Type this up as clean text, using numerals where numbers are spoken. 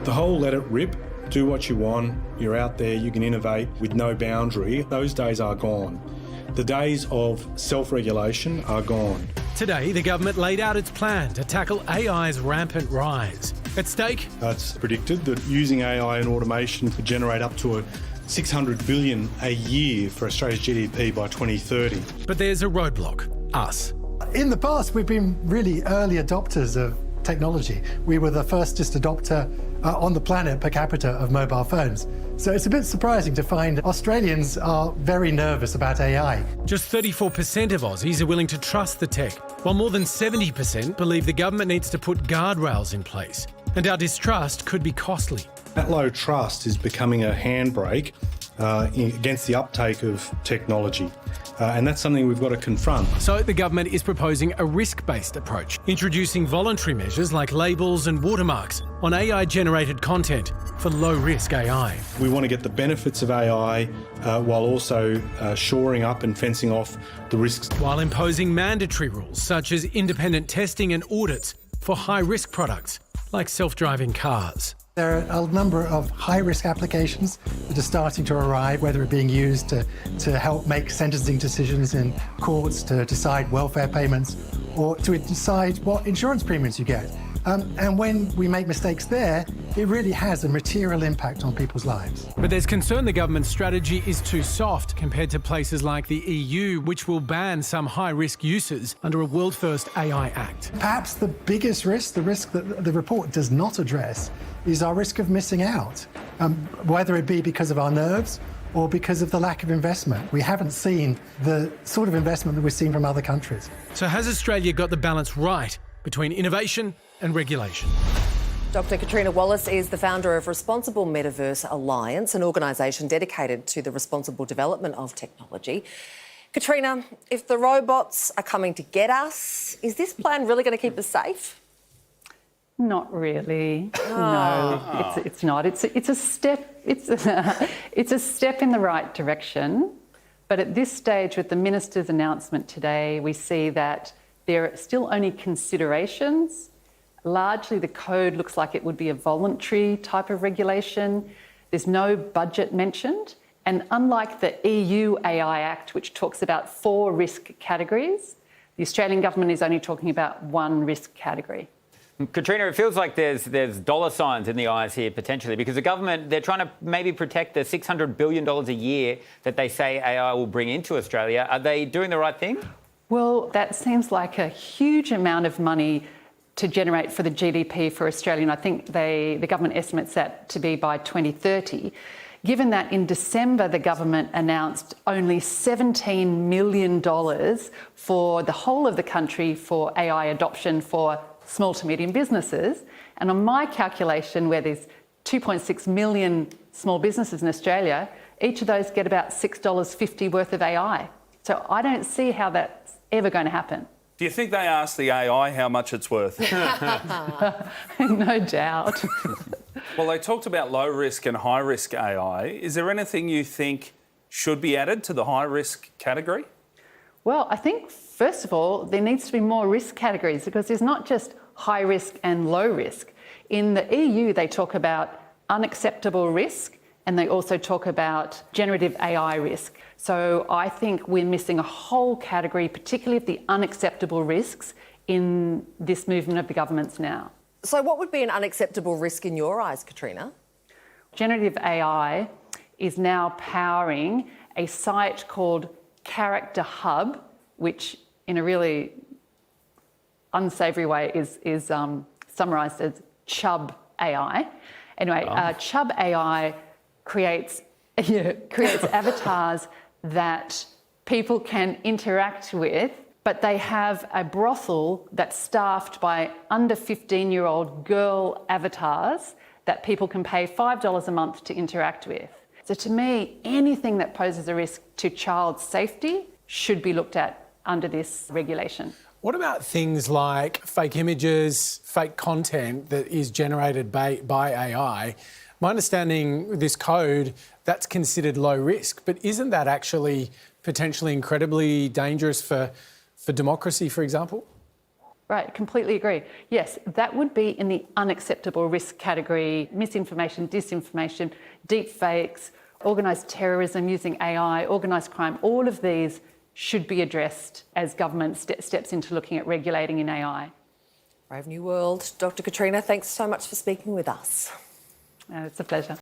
The whole let it rip, do what you want, you're out there, you can innovate with no boundary, those days are gone. The days of self-regulation are gone. Today, the government laid out its plan to tackle AI's rampant rise. At stake, It's predicted that using AI and automation could generate up to $600 billion a year for Australia's GDP by 2030. but there's a roadblock: us. In the past, we've been really early adopters of technology. We were the firstest adopter on the planet per capita of mobile phones. So it's a bit surprising to find Australians are very nervous about AI. Just 34% of Aussies are willing to trust the tech, while more than 70% believe the government needs to put guardrails in place. And our distrust could be costly. That low trust is becoming a handbrake against the uptake of technology. And that's something we've got to confront. So the government is proposing a risk-based approach, introducing voluntary measures like labels and watermarks on AI-generated content for low-risk AI. We want to get the benefits of AI while also shoring up and fencing off the risks. While imposing mandatory rules such as independent testing and audits for high-risk products like self-driving cars. There are a number of high-risk applications that are starting to arrive, whether it's being used to help make sentencing decisions in courts, to decide welfare payments, or to decide what insurance premiums you get. And when we make mistakes there, it really has a material impact on people's lives. But there's concern the government's strategy is too soft compared to places like the EU, which will ban some high-risk uses under a world-first AI Act. Perhaps the biggest risk, the risk that the report does not address, is our risk of missing out, whether it be because of our nerves or because of the lack of investment. We haven't seen the sort of investment that we've seen from other countries. So has Australia got the balance right between innovation and regulation? Dr. Katrina Wallace is the founder of Responsible Metaverse Alliance, an organisation dedicated to the responsible development of technology. Katrina, if the robots are coming to get us, is this plan really going to keep us safe? Not really. No, it's not. It's a step. It's a step in the right direction. But at this stage, with the minister's announcement today, we see that there are still only considerations. Largely, the code looks like it would be a voluntary type of regulation. There's no budget mentioned. And unlike the EU AI Act, which talks about 4 risk categories, the Australian government is only talking about 1 risk category. Katrina, it feels like there's dollar signs in the eyes here potentially, because the government, they're trying to maybe protect the $600 billion a year that they say AI will bring into Australia. Are they doing the right thing? Well, that seems like a huge amount of money to generate for the GDP for Australia, and I think the government estimates that to be by 2030. Given that in December the government announced only $17 million for the whole of the country for AI adoption for small to medium businesses, and on my calculation, where there's 2.6 million small businesses in Australia, each of those get about $6.50 worth of AI. So I don't see how that's ever going to happen. Do you think they asked the AI how much it's worth? No doubt. Well, they talked about low risk and high risk AI. Is there anything you think should be added to the high risk category? Well, I think, first of all, there needs to be more risk categories, because there's not just high risk and low risk. In the EU, they talk about unacceptable risk, and they also talk about generative AI risk. So I think we're missing a whole category, particularly of the unacceptable risks, in this movement of the governments now. So what would be an unacceptable risk in your eyes, Katrina? Generative AI is now powering a site called Character Hub, which in a really unsavoury way is summarised as Chub AI. Anyway, Chub AI creates avatars that people can interact with, but they have a brothel that's staffed by under 15-year-old girl avatars that people can pay $5 a month to interact with. So to me, anything that poses a risk to child safety should be looked at under this regulation. What about things like fake images, fake content that is generated by AI? My understanding with this code, that's considered low risk, but isn't that actually potentially incredibly dangerous for democracy, for example? Right, completely agree. Yes, that would be in the unacceptable risk category. Misinformation, disinformation, deep fakes, organised terrorism using AI, organised crime, all of these should be addressed as government steps into looking at regulating in AI. Brave New World. Dr. Katrina, thanks so much for speaking with us. It's a pleasure.